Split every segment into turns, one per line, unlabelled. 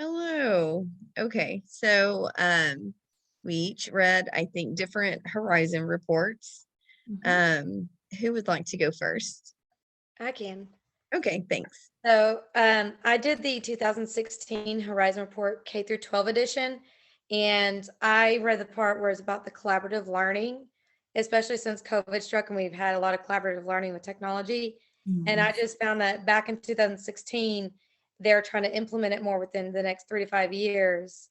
Hello. Okay, so we each read, I think, different Horizon reports.
Mhm.
Who would like to go first?
I can.
Okay, thanks.
So I did the 2016 Horizon Report K through 12 edition, and I read the part where it's about the collaborative learning, especially since COVID struck and we've had a lot of collaborative learning with technology. And I
Mhm.
just found that back in 2016, they're trying to implement it more within the next 3 to 5 years.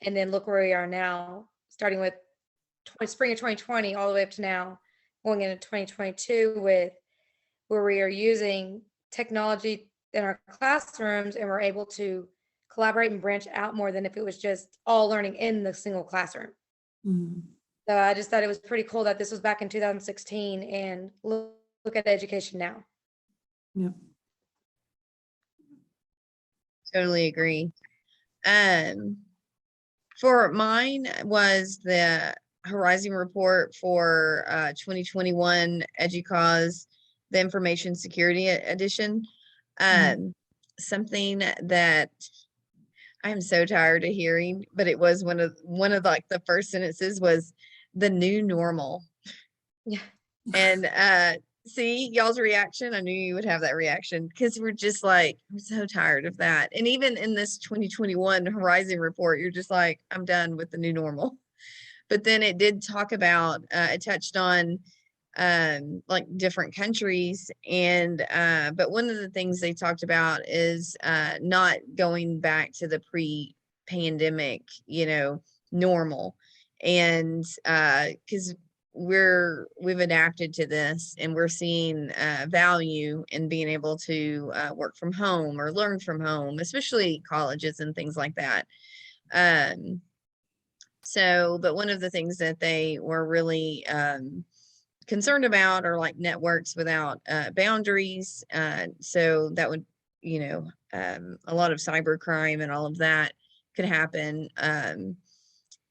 And then look where we are now, starting with spring of 2020 all the way up to now, going into 2022 with where we are using technology in our classrooms and we're able to collaborate and branch out more than if it was just all learning in the single classroom.
Mhm.
So I just thought it was pretty cool that this was back in 2016 and look at education now.
Yep.
Totally agree. Um, for mine was the Horizon report for 2021 EDUCAUSE, the Information Security Edition.
Mhm.
Something that I'm so tired of hearing, but it was one of like the first sentences was the new normal.
Yeah.
And see y'all's reaction. I knew you would have that reaction because we're just like, I'm so tired of that. And even in this 2021 Horizon report, you're just like, I'm done with the new normal. But then it did talk about it touched on like different countries, and but one of the things they talked about is not going back to the pre-pandemic, normal. And because we've adapted to this and we're seeing value in being able to work from home or learn from home, especially colleges and things like that. But one of the things that they were really concerned about are like networks without boundaries. So that would, a lot of cyber crime and all of that could happen.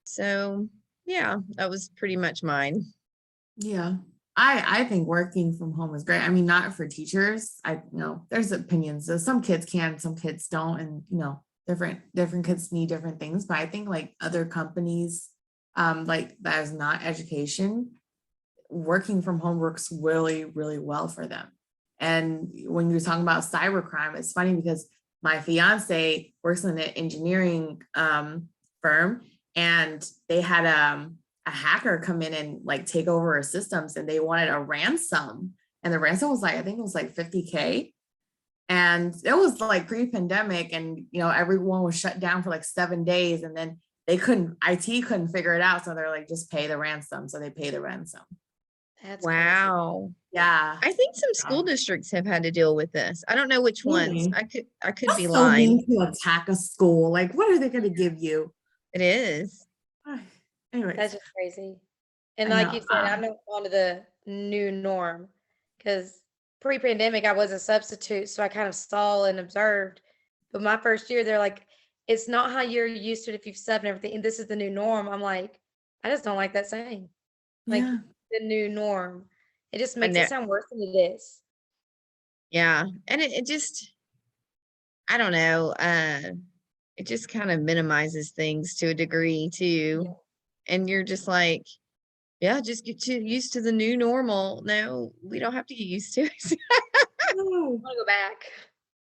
So yeah, that was pretty much mine.
Yeah. I think working from home is great. I mean, not for teachers. There's opinions. So some kids can, some kids don't, and different kids need different things. But I think like other companies, like that is not education, working from home works really, really well for them. And when you're talking about cybercrime, it's funny because my fiance works in an engineering firm, and they had a hacker come in and like take over our systems, and they wanted a ransom. And the ransom was like, I think it was like 50K. And it was like pre-pandemic, and everyone was shut down for like 7 days, and then IT couldn't figure it out. So they're like, just pay the ransom. So they pay the ransom.
That's crazy.
Wow.
Yeah.
I think some school districts have had to deal with this. I don't know which ones.
Really?
I could be
That's so
lying.
mean to attack a school. Like, what are they going to give you?
It is.
Anyways,
That's just crazy. And
I
like
know.
you said, I'm not on to the new norm because pre-pandemic I was a substitute, so I kind of saw and observed. But my first year, they're like, it's not how you're used to it if you've subbed and everything, and this is the new norm. I'm like, I just don't like that saying. Like
Yeah.
the new norm. It just
I
makes
know.
it sound worse than it is.
Yeah. And it just, I don't know. It just kind of minimizes things to a degree
Yeah.
too. And you're just like, yeah, just get used to the new normal. No, we don't have to get used to it.
I
No.
want to go back.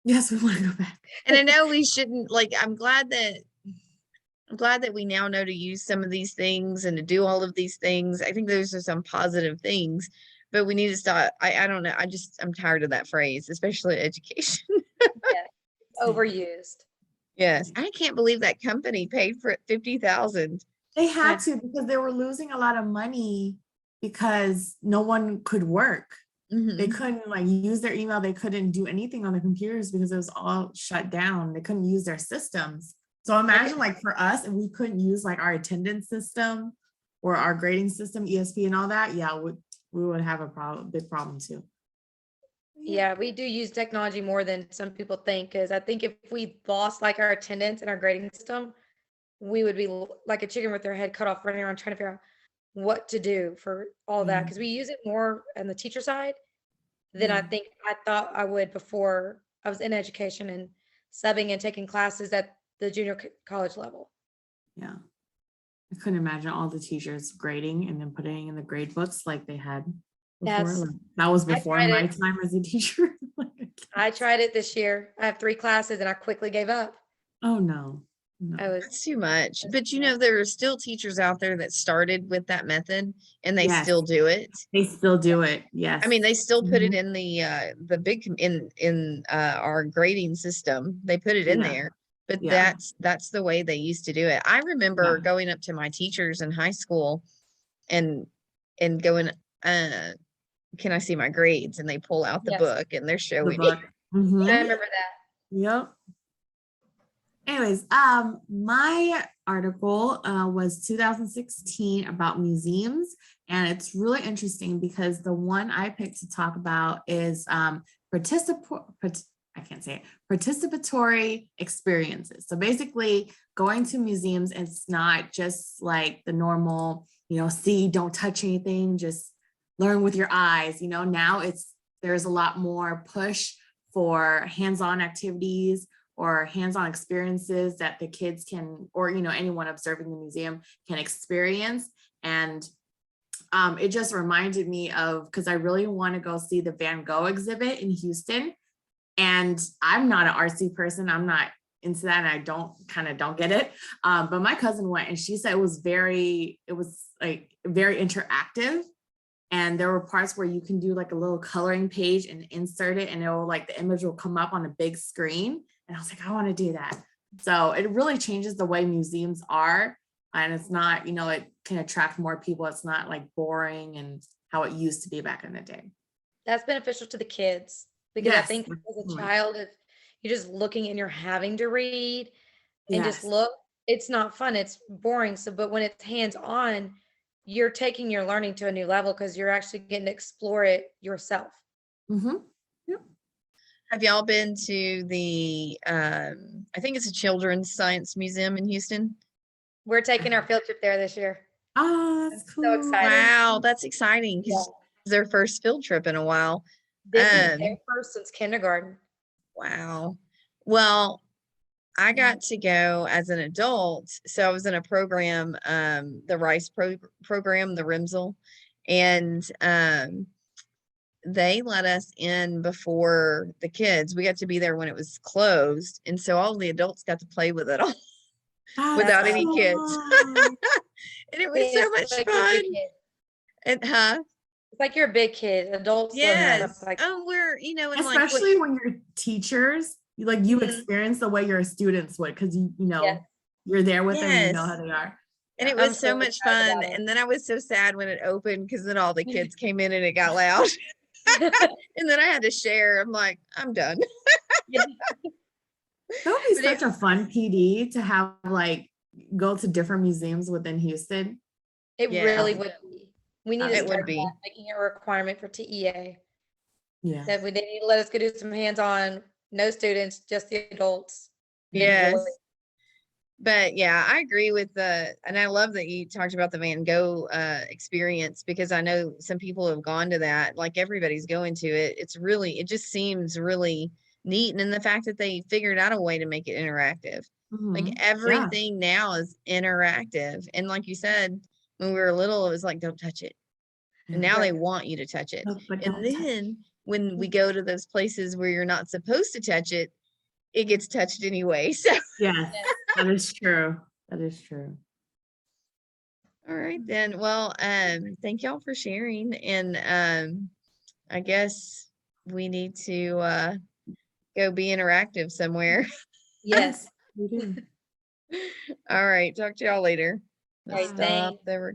Yes, we want to go back.
And I know we shouldn't, like, I'm glad that we now know to use some of these things and to do all of these things. I think those are some positive things, but we need to stop. I don't know. I'm tired of that phrase, especially education.
Yeah. Overused.
Yes. I can't believe that company paid for it 50,000.
They
I
had to because they were losing a lot of money because no one could work. They couldn't like use their email. They couldn't do anything on the computers because it was all shut down. They couldn't use their systems. So imagine like for us, if we couldn't use like our attendance system or our grading system, ESP and all that, yeah, we would have a big problem too.
Yeah, we do use technology more than some people think, because I think if we lost like our attendance and our grading system, we would be like a chicken with their head cut off running around trying to figure out what to do for all that.
Yeah.
Because we use it more on the teacher side than I
Yeah.
think I thought I would before I was in education and subbing and taking classes at the junior college level.
Yeah. I couldn't imagine all the teachers grading and then putting in the grade books like they had before.
That's-
Like, that was
I
before
tried
my
it.
time as a teacher.
I tried it this year. I have 3 classes and I quickly gave up.
Oh no. No.
I was,
That's too much.
That's
But
too
you know,
much.
there are still teachers out there that started with that method and they
Yes.
still do it.
They still do it. Yes.
I mean, they still put it
Mhm.
in the big in our grading system. They put it in
Yeah.
there. But
Yeah.
that's the way they used to do it. I remember
Yeah.
going up to my teachers in high school and going, can I see my grades? And they pull out the
Yes.
book and they're
The
showing me.
book. Mhm.
I remember that.
Yep. Anyways, my article was 2016 about museums, and it's really interesting because the one I picked to talk about is I can't say it, participatory experiences. So basically, going to museums, it's not just like the normal, see, don't touch anything, just learn with your eyes. Now there's a lot more push for hands-on activities or hands-on experiences that the kids can, or anyone observing the museum can experience. And it just reminded me of, because I really want to go see the Van Gogh exhibit in Houston. And I'm not an artsy person. I'm not into that, and I don't get it. But my cousin went, and she said it was like very interactive. And there were parts where you can do like a little coloring page and insert it, and the image will come up on a big screen. And I was like, I want to do that. So it really changes the way museums are. And it's not, it can attract more people. It's not like boring and how it used to be back in the day.
That's beneficial to the kids because I
Yes,
think as a
absolutely.
child, if you're just looking and you're having to read and just
Yes.
look, it's not fun. It's boring. So, but when it's hands-on, you're taking your learning to a new level because you're actually getting to explore it yourself.
Mm-hmm.
Have y'all been to the I think it's a children's science museum in Houston?
We're taking our field trip there this year.
Oh, that's
so
cool.
excited.
Wow, that's exciting because
Yeah.
it's their first field trip in a while.
This is their first since kindergarten.
Wow. Well, I got to go as an adult. So I was in a program, the Rice program, the RIMSL, and they let us in before the kids. We got to be there when it was closed. And so all the adults got to play with it all
That's
without any kids.
cool.
And it was so much
like you're a
fun.
big kid.
And
It's like you're a big kid. Adults love
yes.
stuff like
Oh, we're, and
Especially when you're teachers, you
Mhm.
experience the way your students would, because
Yes.
you're there with them and you know
Yes.
how they are.
And it
I'm
was so
so
much
excited
fun.
about it.
And then I was so sad when it opened because then all the kids came in and it got loud. And then I had to share. I'm like, I'm done.
That would be
But
such a fun PD to have, go to different museums within Houston.
It
Yeah.
really would be. We need to
It would
start
be.
that, making it a requirement for TEA.
Yeah.
That they need to let us go do some hands-on, no students, just the adults. and enjoy
Yes.
it.
But yeah, I agree with and I love that you talked about the Van Gogh experience because I know some people have gone to that, like everybody's going to it. It just seems really neat. And then the fact that they figured out a way to make it interactive. Like
Mhm.
everything now is interactive. And like you said, when we were little, it was like, don't touch it. And now they
Right.
want you to touch it.
Oh, but
And
don't touch.
then when we go to those places where you're not supposed to touch it, it gets touched anyway. So
Yes, that is true. That is true.
all right then. Well, thank y'all for sharing. And I guess we need to go be interactive somewhere.
Yes.
We do.
All right, talk to y'all later.
All right,
Stop
thanks.
the recording.